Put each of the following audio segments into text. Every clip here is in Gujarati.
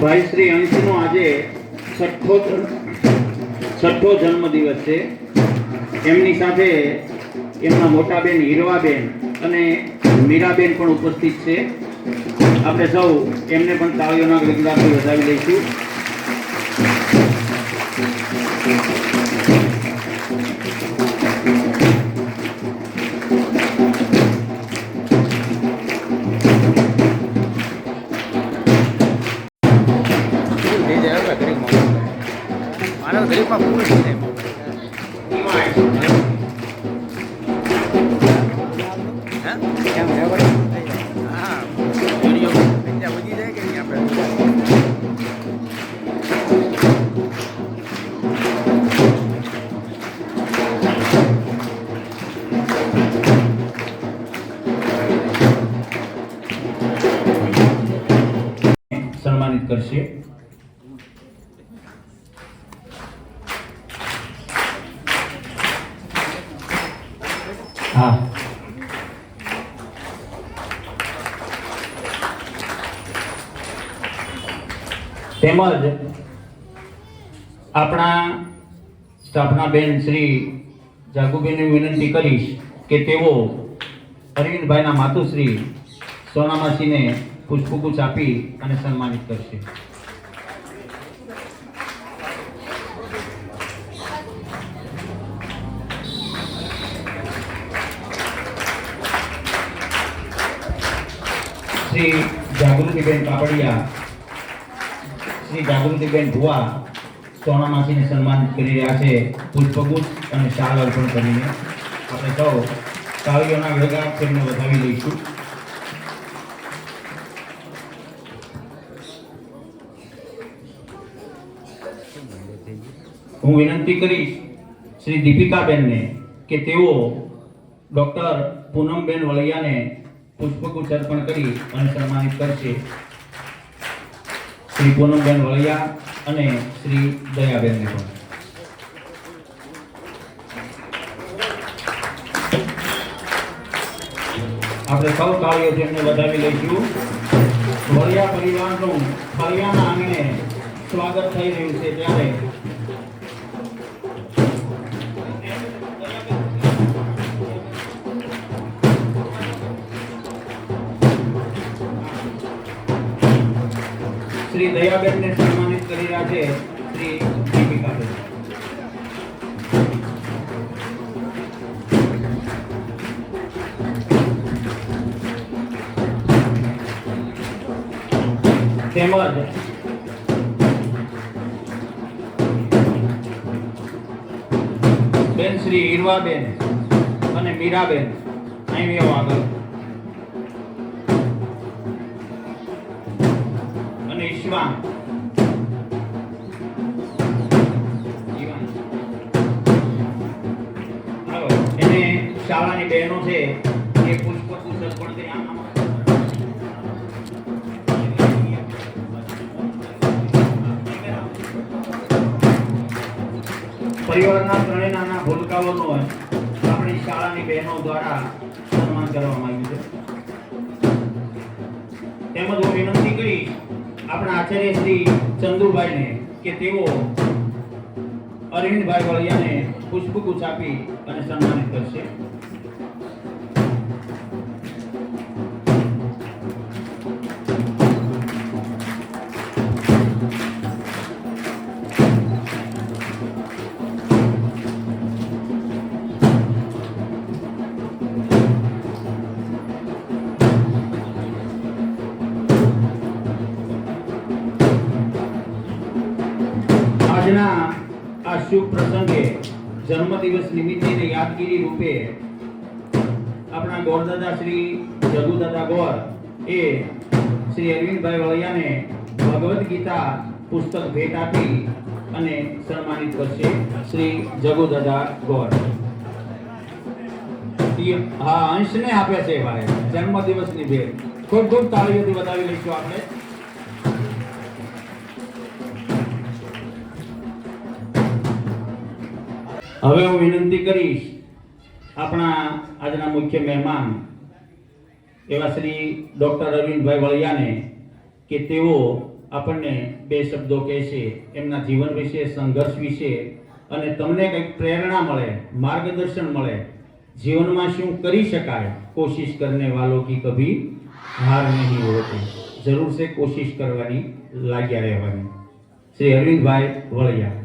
ભાઈ શ્રી અંશનો આજે છઠ્ઠો જન્મદિવસ છે. એમની સાથે એમના મોટા બેન હીરવાબેન અને મીરાબેન પણ ઉપસ્થિત છે. આપણે સૌ એમને પણ તાળીઓના ગગડાથી વધાવી લઈશું. મારા ગરીબમાં પૂરું છે સાહેબ. હા વિડીયો સંખ્યા વધી જાય કે નહીં આપણે. સન્માનિત કરશે. હા તેમજ આપણા સ્થાપના બેન શ્રી જાગુબેનને વિનંતી કરીશ કે તેઓ અરવિંદભાઈના માતુશ્રી સોનામાસીને પુષ્પગુચ્છ આપી અને સન્માનિત કરશે. શ્રી જાગૃતિબેન કાપડિયા, શ્રી જાગૃતિબેન ભુવા સોનામાસીને સન્માનિત કરી રહ્યા છે પુષ્પગુચ્છ અને શાલ અર્પણ કરીને. આપણે સૌ તાળીઓના ગળગળાટ કરીને વધાવી લઈશું. હું વિનંતી કરીશ શ્રી દીપિકાબેનને કે તેઓ ડોક્ટર પૂનમબેન વળિયાને પુષ્પગુચ્છ અર્પણ કરી અને સન્માનિત કરશે. શ્રી પૂનમબેન વળિયા અને શ્રી દયાબેનને પણ. આપણે સૌ તાળીઓથી એમને વધાવી લઈશું. વળિયા પરિવારનું ફળિયાના આંગણે સ્વાગત થઈ રહ્યું છે ત્યારે શ્રી દયાબેનને સન્માનિત કરી રહ્યા છે શ્રી દીપિકાબેન. તેમજ બેન શ્રી હીરવાબેન અને મીરાબેન અહીં આવો આગળ. અને ઈશ્વાન એને શાળાની બહેનો છે એ પુષ્પગુચ્છ અર્પણ કરી. પરિવારના ત્રણેય નાના ભૂલકાઓનો આપણી શાળાની બહેનો દ્વારા સન્માન કરવામાં આવ્યું છે. તેમજ હું વિનંતી કરી આપણા આચાર્ય શ્રી ચંદુભાઈને કે તેઓ અરવિંદભાઈ વળિયાને પુષ્પગુચ્છ આપી અને સન્માનિત કરશે. આજના આ શુભ પ્રસંગે જન્મદિવસ નિમિત્તે યાદગીરી રૂપે આપણા ગોરદાદા શ્રી જગુદાદા ગોર એ શ્રી અરવિંદભાઈ વળિયાને ભગવદ્ ગીતા પુસ્તક ભેટ આપી અને સન્માનિત કરશે. શ્રી જગુદાદા ગોર હા અંશને આપે છે ભાઈ જન્મદિવસની ભેટ. ખૂબ ખૂબ તાળીઓથી વધાવી લઈશું આપણે. હવે હું વિનંતી કરીશ આપણા આજના મુખ્ય મહેમાન એવા શ્રી ડોક્ટર અરવિંદભાઈ વળિયાને કે તેઓ આપણને બે શબ્દો કહેશે એમના જીવન વિશે, સંઘર્ષ વિશે અને તમને કંઈક પ્રેરણા મળે, માર્ગદર્શન મળે, જીવનમાં શું કરી શકાય. કોશિશ કરને વાलों की कभी हार नहीं होती. જરૂર છે કોશિશ કરવાની, લાગ્યા રહેવાની. શ્રી અરવિંદભાઈ વળિયા.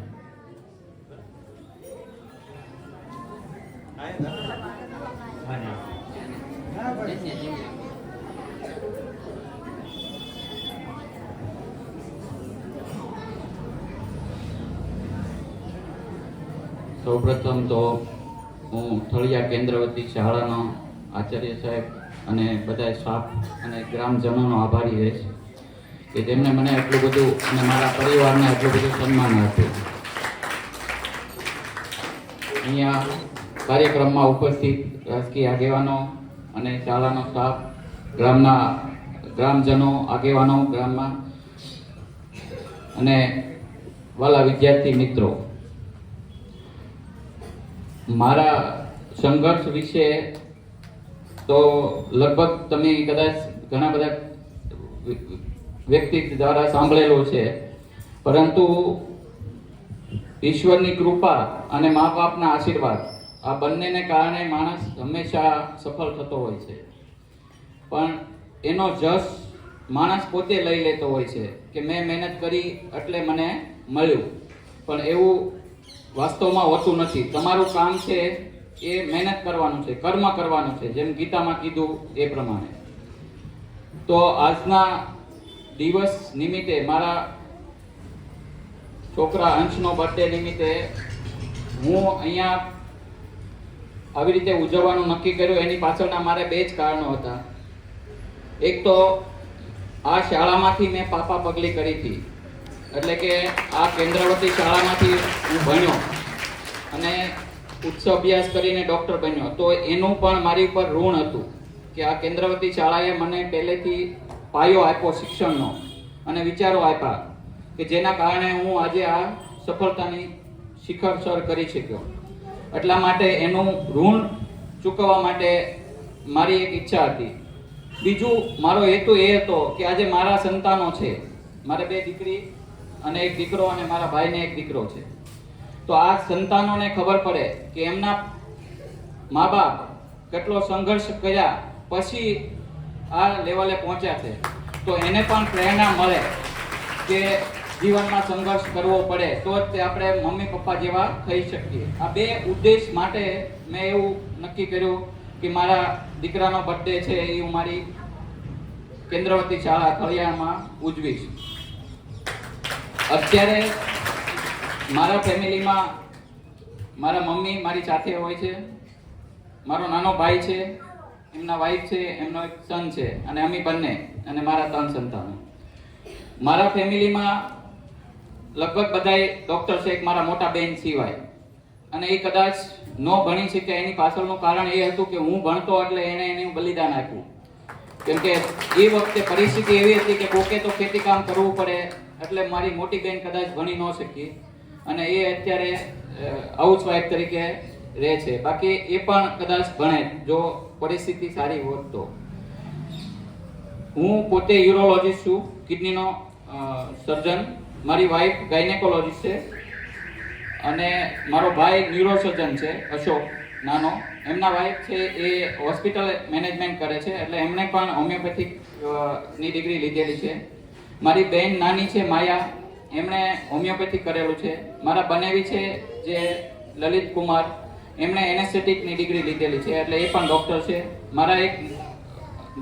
સૌપ્રથમ તો હું થળિયા કેન્દ્રવતી શાળાનો આચાર્ય સાહેબ અને બધા સ્ટાફ અને ગ્રામજનોનો આભારી રહીશ કે જેમણે મને એટલું બધું અને મારા પરિવારને એટલું બધું સન્માન આપ્યું. અહીંયા કાર્યક્રમમાં ઉપસ્થિત રાજકીય આગેવાનો અને શાળાનો સ્ટાફ, ગ્રામજનો, આગેવાનો ગ્રામમાં અને વાલા વિદ્યાર્થી મિત્રો, મારા સંઘર્ષ વિશે તો લગભગ તમે કદાચ ઘણા બધા વ્યક્તિ દ્વારા સાંભળેલો છે, પરંતુ ઈશ્વરની કૃપા અને મા બાપના આશીર્વાદ આ બંનેને કારણે માણસ હંમેશા સફળ થતો હોય છે. પણ એનો જશ માણસ પોતે લઈ લેતો હોય છે કે મેં મહેનત કરી એટલે મને મળ્યું, પણ એવું વાસ્તવમાં હોતું નથી. તમારું કામ છે એ મહેનત કરવાનું છે, કર્મ કરવાનું છે, જેમ ગીતામાં કીધું એ પ્રમાણે. તો આજના દિવસ નિમિત્તે, મારા છોકરા અંશનો બર્થડે નિમિત્તે હું અહીંયા આવી રીતે ઉજવવાનું નક્કી કર્યું. એની પાછળના મારે બે જ કારણો હતા. એક તો આ શાળામાંથી મેં પાપા પગલી કરી હતી, એટલે કે આ કેન્દ્રવતી શાળામાંથી હું ભણ્યો અને ઉચ્ચ અભ્યાસ કરીને ડૉક્ટર બન્યો. તો એનું પણ મારી ઉપર ઋણ હતું કે આ કેન્દ્રવતી શાળાએ મને પહેલેથી પાયો આપ્યો શિક્ષણનો અને વિચારો આપ્યા કે જેના કારણે હું આજે આ સફળતાની શિખર સર કરી શક્યો. એટલા માટે એનું ઋણ ચૂકવવા માટે મારી એક ઈચ્છા હતી. બીજું મારો હેતુ એ હતો કે આજે મારા સંતાનો છે, મારે 2 દીકરી અને 1 દીકરો અને મારા ભાઈને 1 દીકરો છે. તો આ સંતાનોને ખબર પડે કે એમના મા બાપ કેટલો સંઘર્ષ કર્યા પછી આ લેવલે પહોંચ્યા છે. તો એને પણ પ્રેરણા મળે કે જીવનમાં સંઘર્ષ કરવો પડે તો જ તે આપણે મમ્મી પપ્પા જેવા થઈ શકીએ. આ 2 ઉદ્દેશ માટે મેં એવું નક્કી કર્યું કે મારા દીકરાનો બર્થડે છે એ હું મારી કેન્દ્રવતી શાળા થળિયામાં ઉજવીશ. અત્યારે મારા ફેમિલીમાં મારા મમ્મી મારી સાથે હોય છે, મારો નાનો ભાઈ છે, એમના વાઈફ છે, એમનો એક સન છે અને અમે બંને અને મારા 3 સંતાનો. મારા ફેમિલીમાં લગભગ બધાય ડૉક્ટર છે, એક મારા મોટા બેન સિવાય. અને એ કદાચ ન ભણી શક્યા એની પાછળનું કારણ એ હતું કે હું ભણતો એટલે એણે એનું બલિદાન આપ્યું. કેમ કે એ વખતે પરિસ્થિતિ એવી હતી કે કોકે તો ખેતી કામ કરવું પડે, એટલે મારી મોટી બેન કદાચ ભણી ન શકી અને એ અત્યારે હાઉસવાઈફ તરીકે રહે છે. બાકી એ પણ કદાચ ભણે જો પરિસ્થિતિ સારી હોત તો. હું પોતે યુરોલોજીસ્ટ છું, કિડનીનો સર્જન. મારી વાઈફ ગાયનેકોલોજીસ્ટ છે અને મારો ભાઈ ન્યુરોસર્જન છે, અશોક નાનો. એમના વાઈફ છે એ હોસ્પિટલ મેનેજમેન્ટ કરે છે, એટલે એમણે પણ હોમિયોપેથિક ની ડિગ્રી લીધેલી છે. મારી બેન નાની છે માયા, એમણે હોમિયોપેથિક કરેલું છે. મારા બનેવી છે જે લલિત કુમાર, એમણે એનેસ્થેટિકની ડિગ્રી લીધેલી છે, એટલે એ પણ ડૉક્ટર છે. મારા એક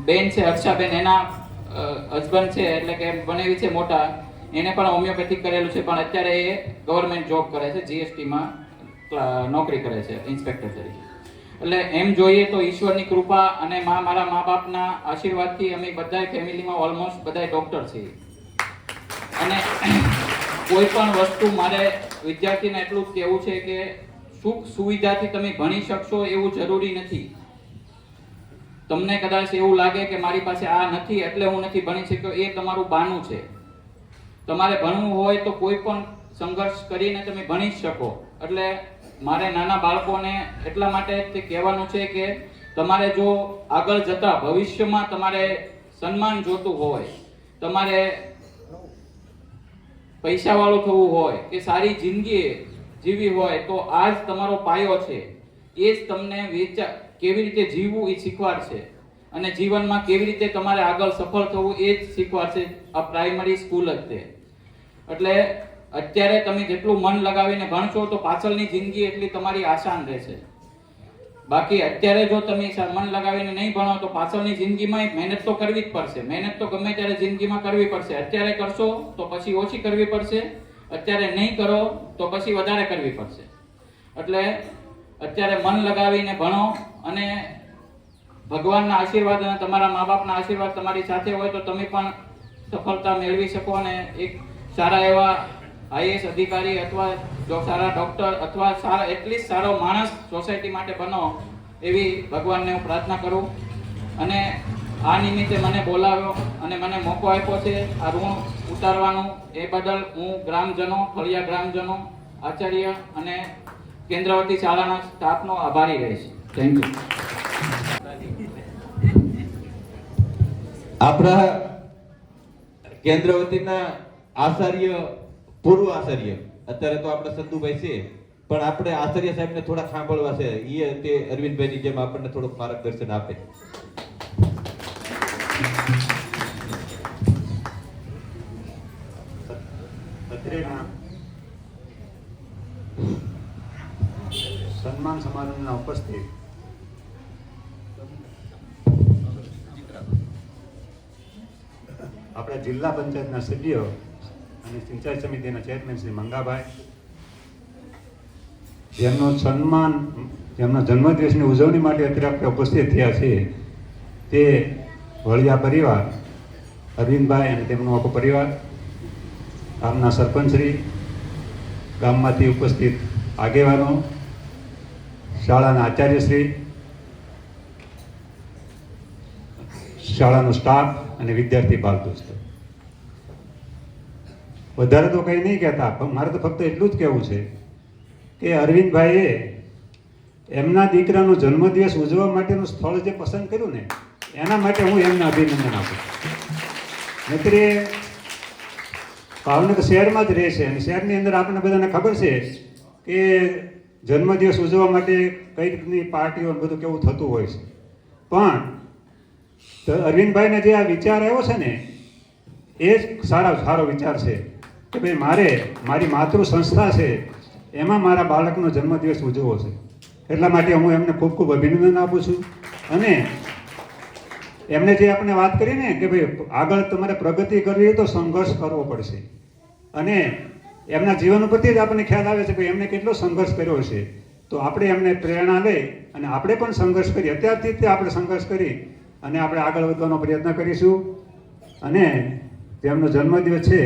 બેન છે હર્ષાબેન, એના હસબન્ડ છે એટલે કે બનેવી છે મોટા, એને પણ હોમિયોપેથિક કરેલું છે, પણ અત્યારે એ ગવર્મેન્ટ જોબ કરે છે, જીએસટીમાં નોકરી કરે છે ઇન્સ્પેક્ટર તરીકે. એટલે એમ જોઈએ તો ઈશ્વરની કૃપા અને મારા મા બાપના આશીર્વાદથી અમે બધાય ફેમિલીમાં ઓલમોસ્ટ બધાય ડૉક્ટર છીએ. અને કોઈ પણ વસ્તુ મારે વિદ્યાર્થીને એટલું જ કહેવું છે કે સુખ સુવિધાથી તમે ભણી શકશો એવું જરૂરી નથી. તમને કદાચ એવું લાગે કે મારી પાસે આ નથી એટલે હું નથી ભણી શક્યો, એ તમારું બહાનું છે. તમારે ભણવું હોય તો કોઈ પણ સંઘર્ષ કરીને તમે ભણી શકો. એટલે મારે નાના બાળકોને એટલા માટે તે કહેવાનું છે કે તમારે જો આગળ જતા ભવિષ્યમાં તમારે સન્માન જોતું હોય, તમારે પૈસાવાળું થવું હોય કે સારી જિંદગી જીવી હોય, તો આ જ તમારો પાયો છે. એ જ તમને કેવી રીતે જીવવું એ શીખવાડશે અને જીવનમાં કેવી રીતે તમારે આગળ સફળ થવું એ જ શીખવાડશે આ પ્રાઇમરી સ્કૂલ જ તે. એટલે અત્યારે તમે જેટલું મન લગાવીને ભણશો તો પાછળની જિંદગી એટલી તમારી આસાન રહેશે. બાકી અત્યારે જો તમે મન લગાવીને નહીં ભણો તો પાછળની જિંદગીમાં મહેનત તો કરવી જ પડશે. મહેનત તો ગમે ત્યારે જિંદગીમાં કરવી પડશે. અત્યારે કરશો તો પછી ઓછી કરવી પડશે, અત્યારે નહીં કરો તો પછી વધારે કરવી પડશે. એટલે અત્યારે મન લગાવીને ભણો અને ભગવાનના આશીર્વાદ અને તમારા મા બાપના આશીર્વાદ તમારી સાથે હોય તો તમે પણ સફળતા મેળવી શકો અને એક સારા એવા આઈએએસ અધિકારી અથવા સારા ડોક્ટર અથવા સારા એટલીસ્ટ સારો માણસ સોસાયટી માટે બનો એવી ભગવાનને હું પ્રાર્થના કરું. અને આ નિમિત્તે મને બોલાવ્યો અને મને મોકો આપ્યો છે આ ઋણ ઉતારવાનું, એ બદલ હું ગ્રામજનો, ફળિયા ગ્રામજનો, આચાર્ય અને કેન્દ્રવતી શાળાના સ્ટાફનો આભારી રહીશ. Thank you. આપણા કેન્દ્રવતીના આચાર્ય, પૂર્વ આચાર્ય, અત્યારે તો આપણે સંધુભાઈ છે, પણ આપણે આચાર્ય સાહેબને થોડા સાંભળવા છે. એ તે અરવિંદભાઈની જેમ આપણને થોડુંક માર્ગદર્શન આપે. અત્રેના સન્માન સમારંભના ઉપસ્થિત આપણા જિલ્લા પંચાયતના સભ્યો અને સિંચાઈ સમિતિના ચેરમેન શ્રી મંગાભાઈ, જેમના જન્મદિવસની ઉજવણી માટે અત્યારે આપણે ઉપસ્થિત થયા છીએ, તે વળિયા પરિવાર, અરવિંદભાઈ અને તેમનો આખો પરિવાર, ગામના સરપંચશ્રી, ગામમાંથી ઉપસ્થિત આગેવાનો, શાળાના આચાર્યશ્રી, શાળાનો સ્ટાફ અને વિદ્યાર્થી બાળ દોસ્તો. વધારે તો કંઈ નહીં કહેતા, પણ મારે તો ફક્ત એટલું જ કહેવું છે કે અરવિંદભાઈએ એમના દીકરાનો જન્મદિવસ ઉજવવા માટેનું સ્થળ જે પસંદ કર્યું ને, એના માટે હું એમને અભિનંદન આપું. નહીતર એ ભાવનગર શહેરમાં જ રહે છે અને શહેરની અંદર આપણને બધાને ખબર છે કે જન્મદિવસ ઉજવવા માટે કઈ રીતની પાર્ટીઓ બધું કેવું થતું હોય છે. પણ અરવિંદભાઈને જે આ વિચાર આવ્યો છે ને, એ જ સારો વિચાર છે કે ભાઈ મારી માતૃ સંસ્થા છે, એમાં મારા બાળકનો જન્મદિવસ ઉજવવો છે. એટલા માટે હું એમને ખૂબ ખૂબ અભિનંદન આપું છું. અને એમને જે આપણે વાત કરી ને કે ભાઈ આગળ તમારે પ્રગતિ કરવી હોય તો સંઘર્ષ કરવો પડશે, અને એમના જીવન ઉપરથી જ આપણને ખ્યાલ આવે છે કે એમને કેટલો સંઘર્ષ કર્યો છે. તો આપણે એમને પ્રેરણા લઈ અને આપણે પણ સંઘર્ષ કરીએ, અત્યારથી જ આપણે સંઘર્ષ કરી અને આપણે આગળ વધવાનો પ્રયત્ન કરીશું. અને તેમનો જન્મદિવસ છે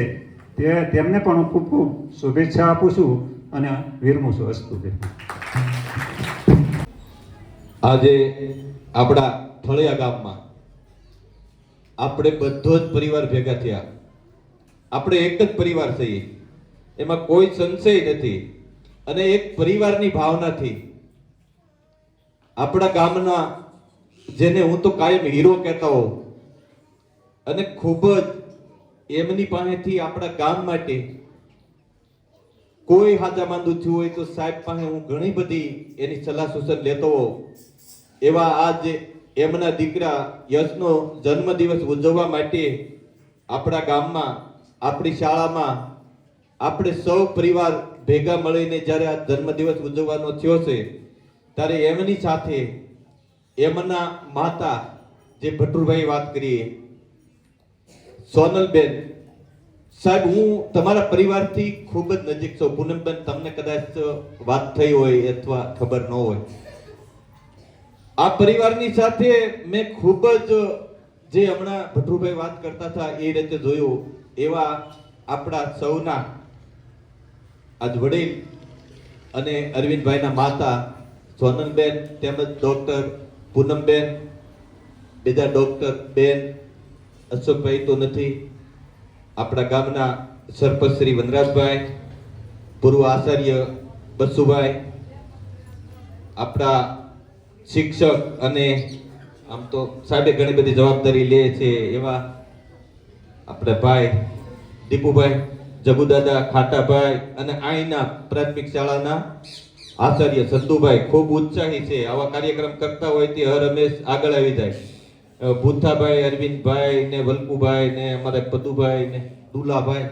તેમને પણ હું ખૂબ ખૂબ શુભેચ્છા આપું છું અને વિરમું છું. અસ્તુ. આજે આપણા ફળિયા ગામમાં આપણે બધો જ પરિવાર ભેગા થયા. આપણે એક જ પરિવાર છીએ, એમાં કોઈ સંશય નથી. અને એક પરિવારની ભાવનાથી આપણા ગામના, જેને હું તો કાયમ હીરો કહેતા હોઉં, અને ખૂબ જ એમની પાસેથી આપણા ગામ માટે કોઈ હાજા માંદું થયું હોય તો સાહેબ પાસે હું ઘણી બધી એની સલાહ સૂચન લેતો હોઉં. એવા આજ એમના દીકરા યશનો જન્મદિવસ ઉજવવા માટે આપણા ગામમાં, આપણી શાળામાં આપણે સૌ પરિવાર ભેગા મળીને જ્યારે આ જન્મદિવસ ઉજવવાનો થયો છે, ત્યારે એમની સાથે એમના માતા, જે ભટુરભાઈ વાત કરીએ, સોનલબેન સાહેબ, હું તમારા પરિવારથી ખૂબ જ નજીક છું. પૂનમબેન, તમને કદાચ વાત થઈ હોય અથવા ખબર ન હોય. આ પરિવારની સાથે મેં ખૂબ જ, જે હમણાં ભટુરભાઈ વાત કરતા હતા એ રીતે જોયું, એવા આપણા સૌના આજ વડીલ અને અરવિંદભાઈના માતા સોનલબેન, તેમજ ડોક્ટર પૂનમબેન, બીજા ડોક્ટર બેન, અશોકભાઈ તો નથી, આપણા ગામના સરપંચ શ્રી વનરાજભાઈ, પૂર્વ આચાર્ય બસુભાઈ, આપણા શિક્ષક અને આમ તો સાહેબે ઘણી બધી જવાબદારી લે છે એવા આપણે ભાઈ દીપુભાઈ, જગુદાદા, ખાટાભાઈ, અને અહીંના પ્રાથમિક શાળાના આચાર્ય સંધુભાઈ ખૂબ ઉત્સાહી છે. આવા કાર્યક્રમ કરતા હોય તે હર હંમેશ આગળ આવી જાય. ભૂથાભાઈ, અરવિંદભાઈ ને વલ્કુભાઈ ને અમારે પદુભાઈ ને દુલાભાઈ,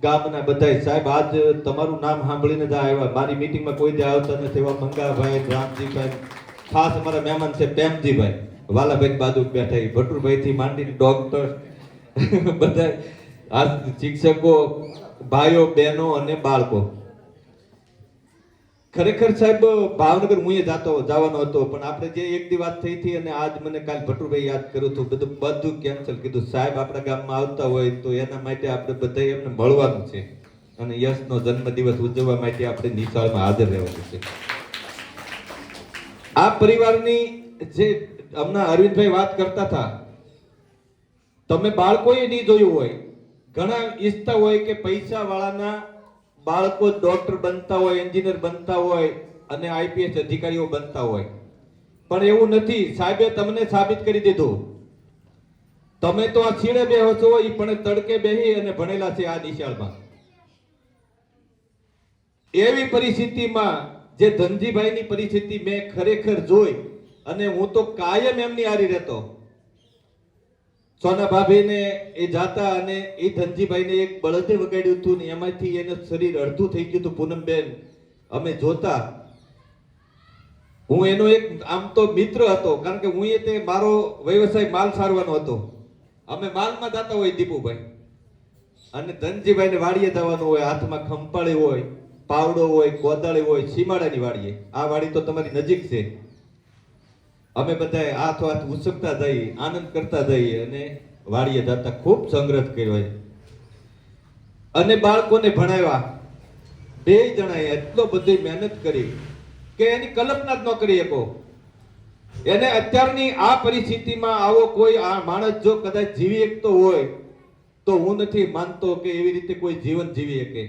ગામના બધાય સાહેબ, આજ તમારું નામ સાંભળીને જ આવ્યા. મારી મીટિંગમાં કોઈ દે આવતા નથી એવા મંગાભાઈ, રામજીભાઈ, ખાસ અમારા મહેમાન છે પ્રેમજીભાઈ, વાલાભાઈ બાજુ બેઠા, ભટુરભાઈ થી માંડીને ડોક્ટર બધા આ શિક્ષકો, ભાઈઓ, બહેનો અને બાળકો. ખરેખર સાહેબ ભાવનગર હું જવાનો હતો, પણ આપણે જે એક દી વાત થઈ હતી અને આજ મને કાલ ભટુભાઈ યાદ કર્યું હતું, બધું કેન્સલ કીધું. સાહેબ આપણા ગામમાં આવતા હોય તો એના માટે આપણે બધા એમને મળવાનું છે અને યશનો જન્મદિવસ ઉજવવા માટે આપણે નિશાળમાં હાજર રહેવાનું છે. આ પરિવારની જે હમણાં અરવિંદભાઈ વાત કરતા હતા, તમે બાળકોએ નહીં જોયું હોય, ઘણા ઈચ્છતા હોય કે પૈસા વાળાના બાળકો ડોક્ટર બનતા હોય, એન્જિનિયર બનતા હોય અને આઈપીએસ અધિકારીઓ બનતા હોય, પણ એવું નથી. સાહેબે તમને સાબિત કરી દીધું. તમે તો આ છીણે બેહો છો, એ પણ તડકે બેહી અને ભણેલા છે આ નિશાળમાં. એવી પરિસ્થિતિમાં જે ધનજીભાઈની પરિસ્થિતિ મેં ખરેખર જોઈ અને હું તો કાયમ એમની હારી રહેતો. સોના ભાભીને એ જાતા અને એ ધનજીભાઈને એક બળદે વગાડ્યું હતું ને એમાંથી એનું શરીર અડધું થઈ ગયું હતું. પૂનમબેન અમે જોતા, હું એનો એક આમ તો મિત્ર હતો, કારણ કે હું તે મારો વ્યવસાય માલ સારવાનો હતો. અમે માલમાં જતા હોય દીપુભાઈ અને ધનજીભાઈને વાડીએ જવાનું હોય, હાથમાં ખંપાળી હોય, પાવડો હોય, કોદાળી હોય, સીમાડાની વાડીએ. આ વાડી તો તમારી નજીક છે. અમે બધા હાથ ઉસકતા જઈએ, આનંદ કરતા જઈએ અને વાડીએ જતા. ખૂબ સંઘર્ષ કર્યો અને બાળકોને ભણાવ્યા. બે જણાએ એટલો બધી મહેનત કરી કે એની કલ્પના જ ન કરી શકો. એને અત્યારની આ પરિસ્થિતિમાં આવો કોઈ આ માણસ જો કદાચ જીવી શકતો હોય તો હું નથી માનતો કે એવી રીતે કોઈ જીવન જીવી શકે.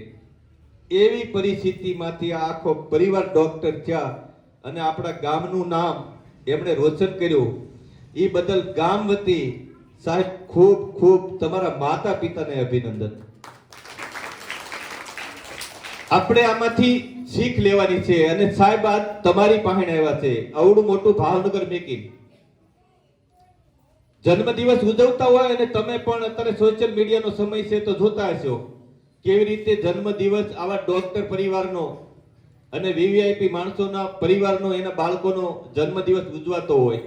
એવી પરિસ્થિતિમાંથી આ આખો પરિવાર ડોક્ટર થયા અને આપણા ગામનું નામ એમણે રોશન કર્યું. એ બદલ ગામ વતી સાહેબ ખૂબ ખૂબ તમારા માતા પિતાને અભિનંદન. આપણે આમાંથી શીખ લેવાની છે અને સાહેબ આજ તમારી પાસે આવ્યા છે. આવડું મોટું ભાવનગર મેકિંગ જન્મદિવસ ઉજવતા હોય અને તમે પણ અત્યારે સોશિયલ મીડિયાનો સમય છે તો જોતા હશો કેવી રીતે જન્મદિવસ આવા ડોક્ટર પરિવારનો અને વીવીઆઈપી માણસોના પરિવારનો, એના બાળકોનો જન્મદિવસ ઉજવાતો હોય.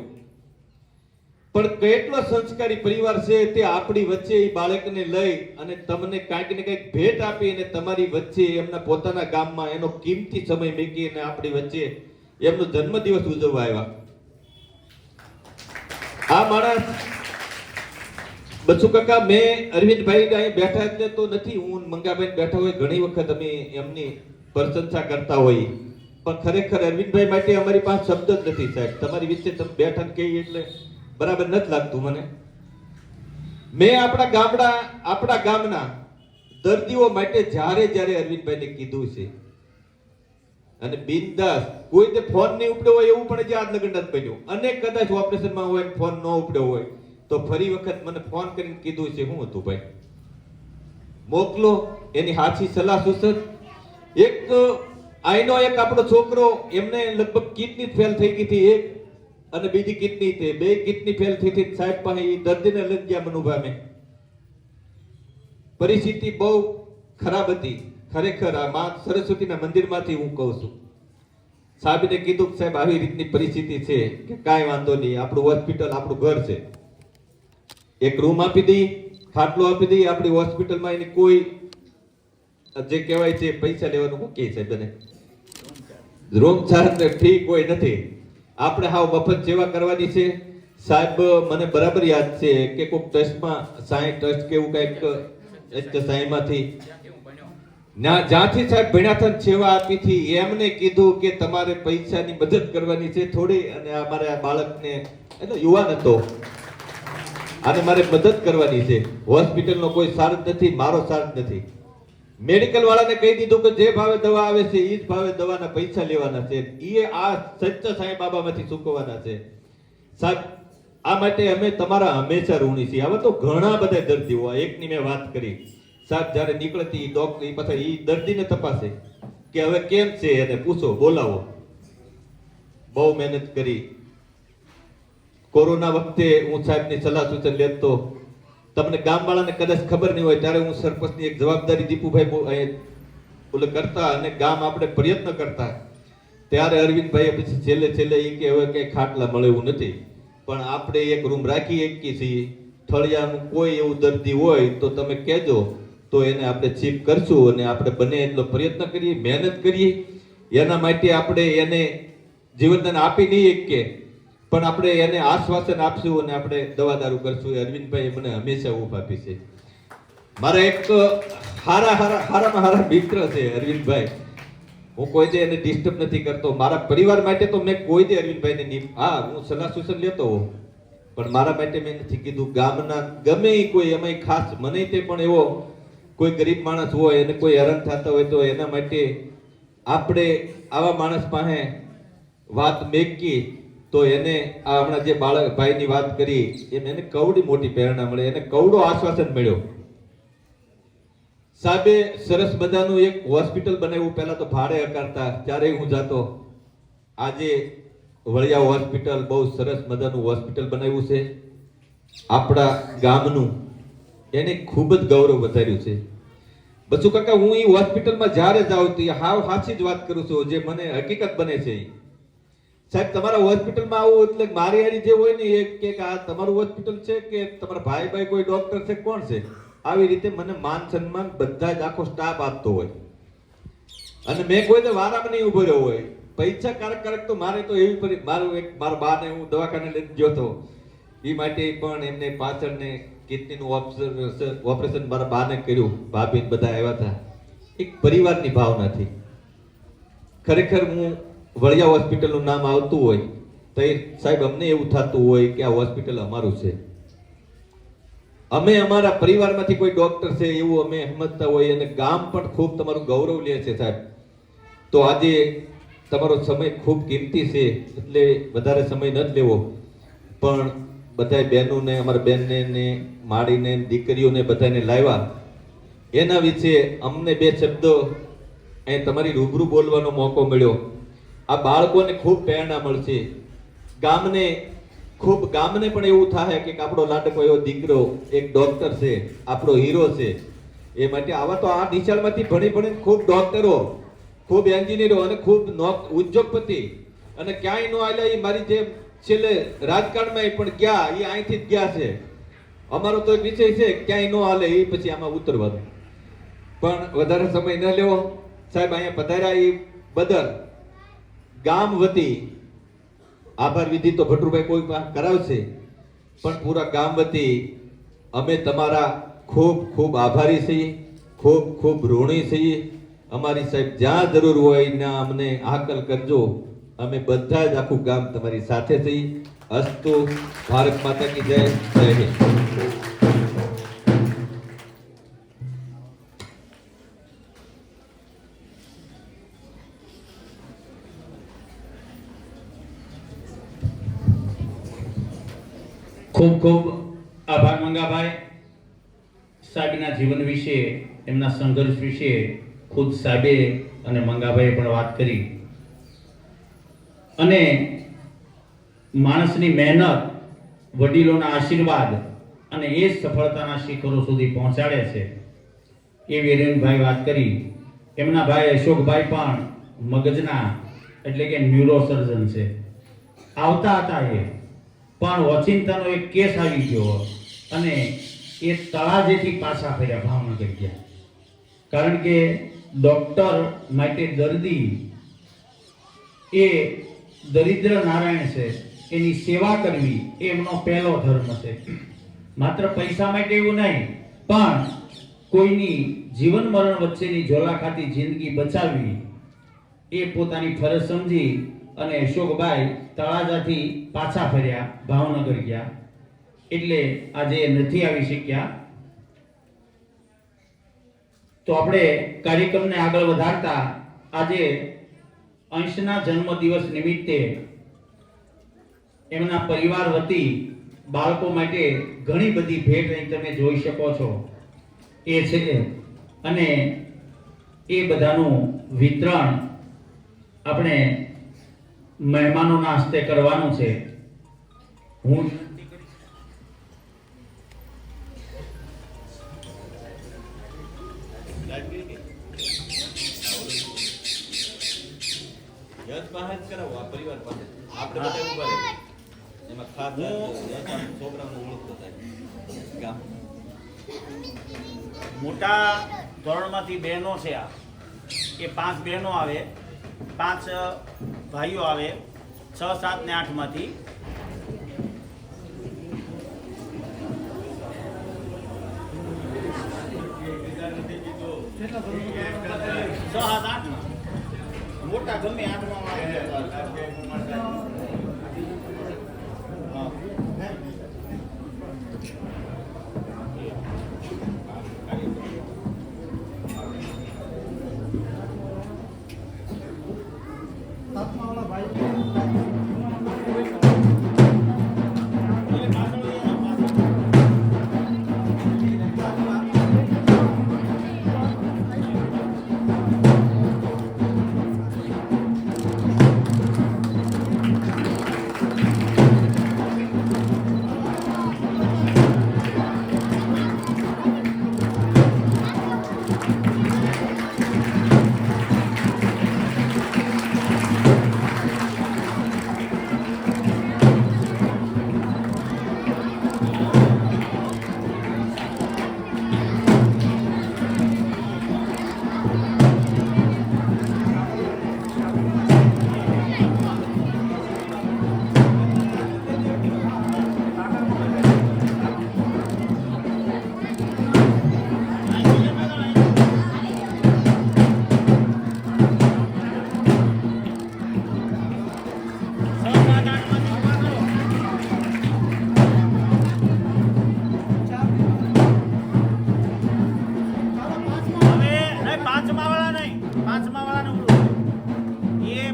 પણ કેટલો સંસ્કારી પરિવાર છે તે આપણી વચ્ચે એ બાળકને લઈ અને તમને કાંઈક ને કંઈક ભેટ આપી અને તમારી વચ્ચે એમના પોતાના ગામમાં એનો કિંમતી સમય મૂકી અને આપણી વચ્ચે એમનો જન્મદિવસ ઉજવવા આવ્યા. આ માણસ બચ્ચુ કાકા, મેં અરવિંદભાઈ અહીં બેઠા એટલે તો નથી, હું મંગાભાઈ બેઠા હોય ઘણી વખત અમે એમની પ્રશંસા કરતા હોઈએ, પણ ખરેખર અરવિંદભાઈ માટે અમારી પાસે શબ્દ જ નથી સાહેબ. તમારી વચ્ચે તમે બેઠા ને કહીએ એટલે બરાબર નથી લાગતું મને. મેં આપણા ગામના દર્દીઓ માટે જ્યારે જ્યારે અરવિંદભાઈને કીધું છે અને બિંદાસ, કોઈ તે ફોન નહીં ઉપડ્યો હોય એવું પણ જે આજ લગન નથી બન્યું. અને કદાચ ઓપરેશનમાં હોય ફોન ન ઉપડ્યો હોય તો ફરી વખત મને ફોન કરીને કીધું છે, શું હતું ભાઈ મોકલો એની સાચી સલાહ સૂચન. એક આઈનો એક આપણો છોકરો, એમને લગભગ કિડની ફેલ થઈ ગઈ હતી એક, અને બીજી કિડની તે બે કિડની ફેલ થઈ હતી સાહેબ પાસે. એ દર્દીને લઈ ગયા મનુભાઈ. પરિસ્થિતિ બહુ ખરાબ હતી. ખરેખર આ માં સરસ્વતીના મંદિરમાંથી હું કહું છું, સાહેબને કીધું સાહેબ આવી રીતની પરિસ્થિતિ છે કે કાંઈ વાંધો નહીં, આપણું હોસ્પિટલ આપણું ઘર છે, એક રૂમ આપી દઈ, ખાટલો આપી દઈ. આપણી હોસ્પિટલમાં એની કોઈ જે કહેવાય છે પૈસા લેવાનું શું કહે છે બને, રૂમ ચાર્જ ફી કોઈ નથી. આપણે હાવ મફત સેવા કરવાની છે સાહેબ. મને બરાબર યાદ છે કે કોઈક ટ્રસ્ટમાં સાઈ ટ્રસ્ટ કે એવું કંઈક સાઈમાંથી જ્યાંથી સાહેબ ભણ્યા હતા સેવા આપી હતી, એમને કીધું કે તમારે પૈસાની મદદ કરવાની છે થોડી, અને અમારે આ બાળકને એનો યુવાન હતો અને મારે મદદ કરવાની છે. હોસ્પિટલનો કોઈ ચાર્જ નથી, મારો ચાર્જ નથી. મેડિકલ વાળાને કહી દીધું કે જે ભાવે દવા આવે છે એ જ ભાવે દવાના પૈસા લેવાના છે, એ આ સચ્ચા સાંઈ બાબામાંથી ચૂકવવાના છે સાહેબ. આ માટે અમે તમારા હંમેશા ઋણી છીએ. હવે તો ઘણા બધા દર્દીઓ, એકની મેં વાત કરી સાહેબ, જ્યારે નીકળતી ડોક્ટર પાછા એ દર્દીને તપાસે કે હવે કેમ છે એને પૂછો, બોલાવો. બહુ મહેનત કરી. કોરોના વખતે હું સાહેબની સલાહ સૂચન લેતો. તમને ગામવાળાને કદાચ ખબર નહીં હોય, ત્યારે હું સરપંચની એક જવાબદારી દીપુભાઈ ઓલે કરતા અને ગામ આપણે પ્રયત્ન કરતા, ત્યારે અરવિંદભાઈએ પછી છેલ્લે એ કે હવે કઈ ખાટલા મળે એવું નથી, પણ આપણે એક રૂમ રાખી શકીએ છીએ. થળિયાનું કોઈ એવું દર્દી હોય તો તમે કહેજો, તો એને આપણે ચીપ કરશું અને આપણે બને એટલો પ્રયત્ન કરીએ, મહેનત કરીએ એના માટે આપણે એને જીવનદાન આપી નહીં શકીએ, પણ આપણે એને આશ્વાસન આપશું અને આપણે દવા દારૂ કરશું. એ અરવિંદભાઈ મને હંમેશા ઊભ આપી છે. મારા એક હારામાં હારા મિત્ર છે અરવિંદભાઈ. હું કોઈ દે એને ડિસ્ટર્બ નથી કરતો. મારા પરિવાર માટે તો મેં કોઈ દે અરવિંદભાઈને હા હું સલાહ સૂચન લેતો હોઉં, પણ મારા માટે મેં નથી કીધું. ગામના ગમે કોઈ એમાં ખાસ મને તે પણ એવો કોઈ ગરીબ માણસ હોય એને કોઈ હેરાન થતા હોય તો એના માટે આપણે આવા માણસ પાસે વાત મેકી તો એને આ હમણાં જે બાળક ભાઈની વાત કરી એમ એને કવડી મોટી પ્રેરણા મળે, એને કવડો આશ્વાસન મળ્યો. સાહેબે સરસ મજાનું એક હોસ્પિટલ બનાવ્યું. પહેલા તો ભાડે હકારતા, ત્યારે હું જાતો. આજે વળિયા હોસ્પિટલ બહુ સરસ મજાનું હોસ્પિટલ બનાવ્યું છે. આપણા ગામનું એને ખૂબ જ ગૌરવ વધાર્યું છે. બસુ કાકા હું એ હોસ્પિટલમાં જ્યારે જાઉં તો હાવ સાચી જ વાત કરું છું, જે મને હકીકત બને છે. સાહેબ તમારા હોસ્પિટલમાં આવું એટલે મારી હારી જે હોય ને એ કે આ તમારું હોસ્પિટલ છે કે તમારા ભાઈ કોઈ ડોક્ટર છે, કોણ છે, આવી રીતે મને માન સન્માન બધા જ આખો સ્ટાફ આપતો હોય. અને મેં કોઈ તો વારામાં નહીં ઉભો રહ્યો હોય. પૈસા કારક તો મારે તો એવી મારા બાને હું દવાખાને લઈને ગયો હતો, એ માટે પણ એમને પાછળ ને કિડનીનું ઓપરેશન મારા બાને કર્યું. ભાભી બધા આવ્યા હતા. એક પરિવારની ભાવનાથી ખરેખર હું વળિયા હોસ્પિટલનું નામ આવતું હોય તો સાહેબ અમને એવું થતું હોય કે આ હોસ્પિટલ અમારું છે. અમે અમારા પરિવારમાંથી કોઈ ડોક્ટર છે એવું અમે સમજતા હોય અને ગામ પણ ખૂબ તમારું ગૌરવ લે છે સાહેબ. તો આજે તમારો સમય ખૂબ કિંમતી છે એટલે વધારે સમય નથી લેવો, પણ બધા બહેનોને અમારા બેનને ને માડીને દીકરીઓને બધાને લાવ્યા એના વિશે અમને બે શબ્દો અહીં તમારી રૂબરૂ બોલવાનો મોકો મળ્યો. આ બાળકોને ખૂબ પ્રેરણા મળશે. ગામને પણ એવું થાય કે આપણો લાડકો એવો દીકરો એક ડોક્ટર છે, આપણો હીરો છે. એ માટે આવા તો આ નિશાળમાંથી ભણી ખૂબ ડોક્ટરો, ખૂબ એન્જિનિયરો અને ખૂબ ઉદ્યોગપતિ અને ક્યાંય ન આવેલા. એ મારી જે છેલ્લે રાજકારણમાં પણ ગયા, એ અહીંથી જ ગયા છે. અમારો તો એક વિષય છે ક્યાંય ન હાલે એ પછી આમાં ઉતરવાનું. પણ વધારે સમય ન લેવો સાહેબ. અહીંયા પધાર્યા એ બદલ ગામ વતી આભાર વિધિ તો ભટ્ટુભાઈ કોઈ કરાવશે, પણ પૂરા ગામ વતી અમે તમારા ખૂબ ખૂબ આભારી છીએ, ખૂબ ખૂબ ઋણી છીએ. અમારી સાહેબ જ્યાં જરૂર હોય ના અમને હાકલ કરજો. અમે બધા જ આખું ગામ તમારી સાથે છીએ. અસ્તુ. ભારત માતા કી જય. જય હિન્દ. ખૂબ ખૂબ આભાર મંગાભાઈ. સાહેબના જીવન વિશે, એમના સંઘર્ષ વિશે ખુદ સાહેબે અને મંગાભાઈએ પણ વાત કરી. અને માણસની મહેનત, વડીલોના આશીર્વાદ અને એ જ સફળતાના શિખરો સુધી પહોંચાડે છે. એ વીરેનભાઈ વાત કરી. એમના ભાઈ અશોકભાઈ પણ મગજના એટલે કે ન્યુરોસર્જન છે. આવતા હતા એ પણ ઓચિંતાનો એક કેસ આવી ગયો અને એ તળાજેથી પાછા ફર્યા, ભાવનગર ગયા. કારણ કે ડોક્ટર માટે દર્દી એ દરિદ્ર નારાયણ છે, એની સેવા કરવી એ એમનો પહેલો ધર્મ છે. માત્ર પૈસા માટે એવું નહીં, પણ કોઈની જીવન મરણ વચ્ચેની ઝોલાખાતી જિંદગી બચાવવી એ પોતાની ફરજ સમજી અને અશોકભાઈ તળાજાથી પાછા ફર્યા, ભાવનગર ગયા. એટલે આજે નથી આવી શક્યા. તો આપણે કાર્યક્રમને આગળ વધારતા આજે અંશના જન્મદિવસ નિમિત્તે એમના પરિવાર વતી બાળકો માટે ઘણી બધી ભેટ અહીં તમે જોઈ શકો છો એ છે. અને એ બધાનું વિતરણ આપણે મહેમાનોના હસ્તે કરવાનું છે. હું મોટા ધોરણમાંથી બહેનો છે, આ એ 5 બહેનો આવે 5 ભાઈઓ આવે, 6, 7 ને 8 માંથી. છ, સાત, 8 મોટા ગમે 8માં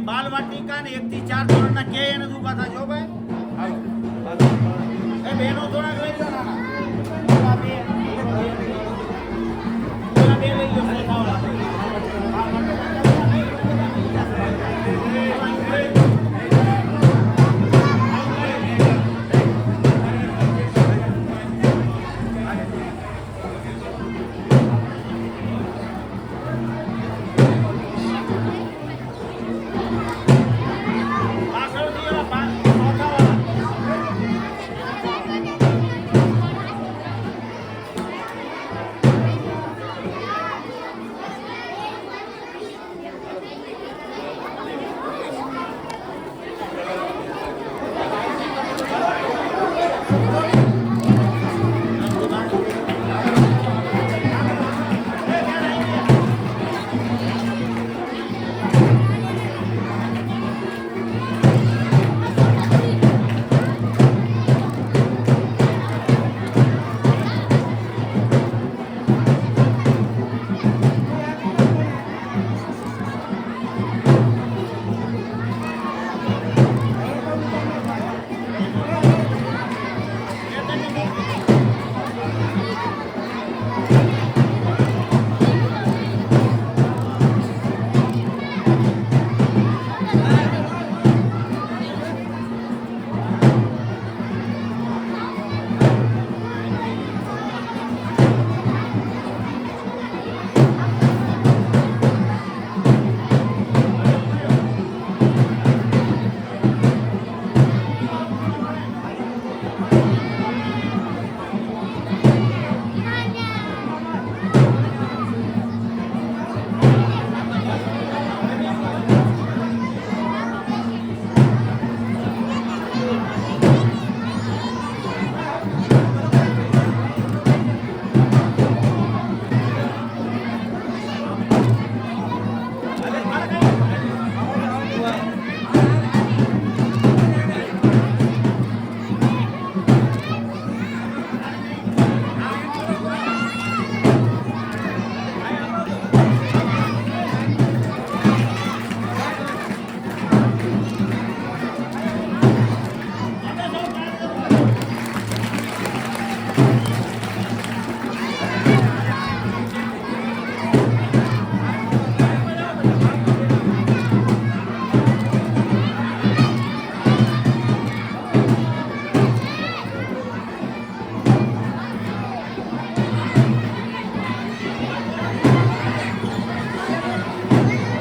બાલવાટિકા ને 1 થી 4 ધોરણના કે એને ઊભા થાજો ભાઈ. હાલો એ બેનો થોડાક લઈ લો. નાના બે લઈ લો.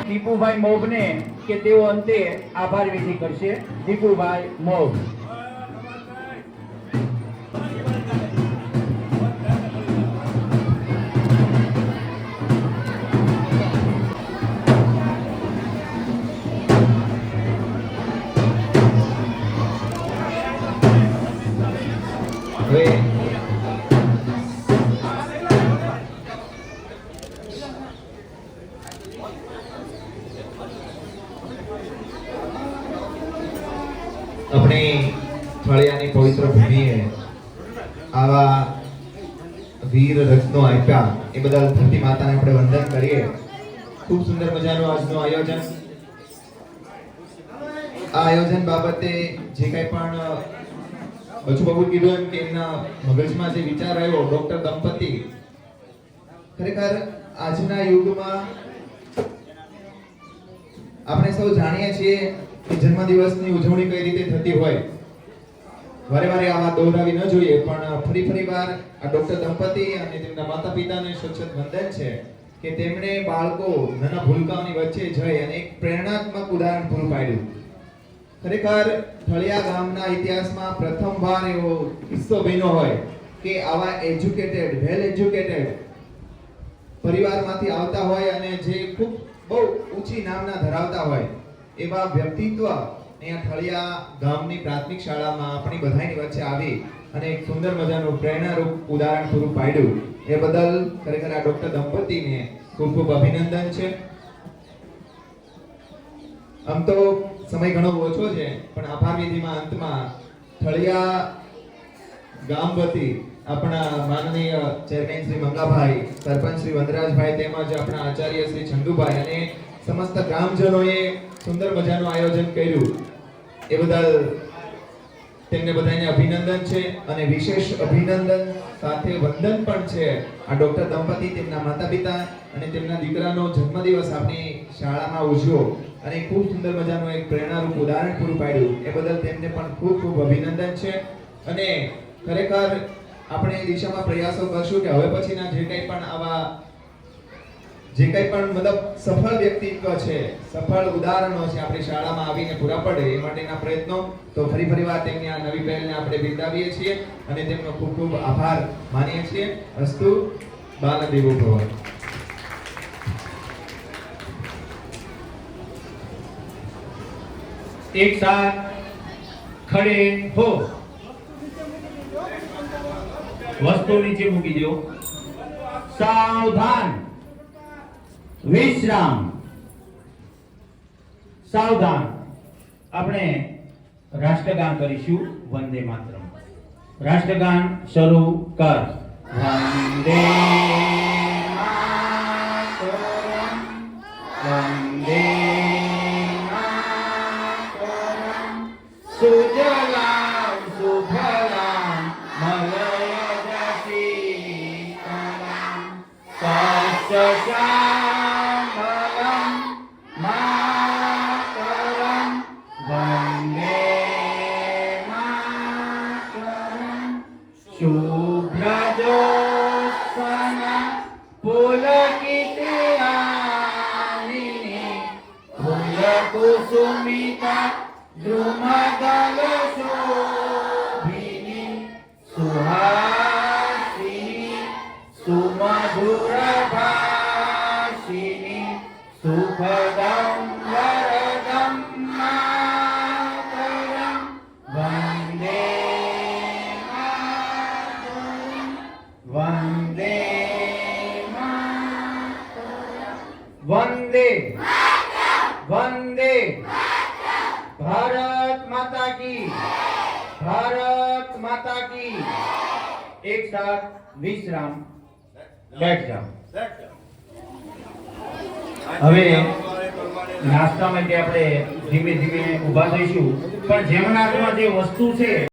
દીપુભાઈ મોગને કે તેઓ અંતે આભાર વિધિ કરશે. દીપુભાઈ મોગ. હવે આપણી ફળિયાની પવિત્ર ભૂમિએ આવા વીર રત્નો આપ્યા એ બદલ ધરતી માતાને આપણે વંદન કરીએ. ખૂબ સુંદર મજાનું આજનું આયોજન. આ આયોજન બાબતે જે કંઈ પણ બચુબાબુ કીધું એમ કે એમના મગજમાં જે વિચાર આવ્યો ડોક્ટર દંપતી, ખરેખર આજના યુગમાં આપણે સૌ જાણીએ છીએ કે જન્મદિવસની ઉજવણી કઈ રીતે થતી હોય. વારે વારે આ વાત દોહરાવી ન જોઈએ, પણ ફરી વાર આ ડોક્ટર દંપતી અને તેમના માતા પિતાને સચોટ વંદન છે કે તેમણે બાળકો નાના ભૂલકાઓની વચ્ચે જઈ અને એક પ્રેરણાત્મક ઉદાહરણ પૂરું પાડ્યું. ખરેખર થળિયા ગામના ઇતિહાસમાં પ્રથમવાર એવો કિસ્સો બન્યો હોય કે આવા એજ્યુકેટેડ, વેલ એજ્યુકેટેડ પરિવારમાંથી આવતા હોય અને જે ખૂબ બહુ ઊંચી નામના ધરાવતા હોય એવા વ્યક્તિત્વ અહીંયા થળિયા ગામની પ્રાથમિક શાળામાં આપણી બધાની વચ્ચે આવી અને એક સુંદર મજાનું પ્રેરણારૂપ ઉદાહરણ પૂરું પાડ્યું. એ બદલ ખરેખર આ ડોક્ટર દંપતીને ખૂબ ખૂબ અભિનંદન છે. આમ તો સમય ઘણો ઓછો છે, પણ આભાર વિધિમાં અંતમાં થળિયા ગામ વતી આપણા માનનીય ચેરમેન શ્રી મંગાભાઈ, સરપંચ શ્રી વનરાજભાઈ તેમજ આપણા આચાર્ય શ્રી ચંદુભાઈ અને સમસ્ત ગ્રામજનોએ સુંદર મજાનું આયોજન કર્યું. એ બદલ તેમને બધાને અભિનંદન છે અને વિશેષ અભિનંદન સાથે વંદન પણ છે આ ડોક્ટર દંપતી, તેમના માતા પિતા અને તેમના દીકરાનો જન્મદિવસ આપણી શાળામાં ઉજવ્યો અને ખૂબ સુંદર મજાનું એક પ્રેરણારૂપ ઉદાહરણ પૂરું પાડ્યું. એ બદલ તેમને પણ ખૂબ ખૂબ અભિનંદન છે. અને ખરેખર આપણે એ દિશામાં પ્રયાસો કરશું કે હવે પછીના જે કંઈ પણ આવા જે કંઈ પણ મતલબ સફળ વ્યક્તિત્વ છે, સફળ ઉદાહરણો છે આપણી શાળામાં આવીને પૂરા પડે એ માટેના પ્રયત્નો. તો ફરી વાર તેમની આ નવી પહેલને આપણે બિરદાવીએ છીએ અને તેમનો ખૂબ ખૂબ આભાર માનીએ છીએ. અસ્તુ બાલ દેવો ભવ. एक साथ खड़े हो, वस्तु नीचे मूकी दो, सावधान, विश्राम, सावधान. આપણે રાષ્ટ્રગાન કરીશું વંદે માતરમ. રાષ્ટ્રગાન શરૂ કર. વંદે માતરમ, વંદે સુજલામ સુફલામ મલયજશીતલામ સસ્યશ્યામલમ માતરમ વંદે માતરમ. શુભ્રજોત્સના પુલકિતયામિની ફૂલકુસુમિતા દ્રુમદલશોભિની સુહાસિની સુમધુરભાષિની સુખદં વરદં માતરમ વંદે માતરમ વંદે માતરમ વંદે વંદે भारत माता की, भारत माता की. एक साथ विश्राम, बैठ जाओ. હવે નાસ્તા માટે આપણે ધીમે ધીમે ઊભા થઈશું, પણ જેમના હાથમાં જે વસ્તુ છે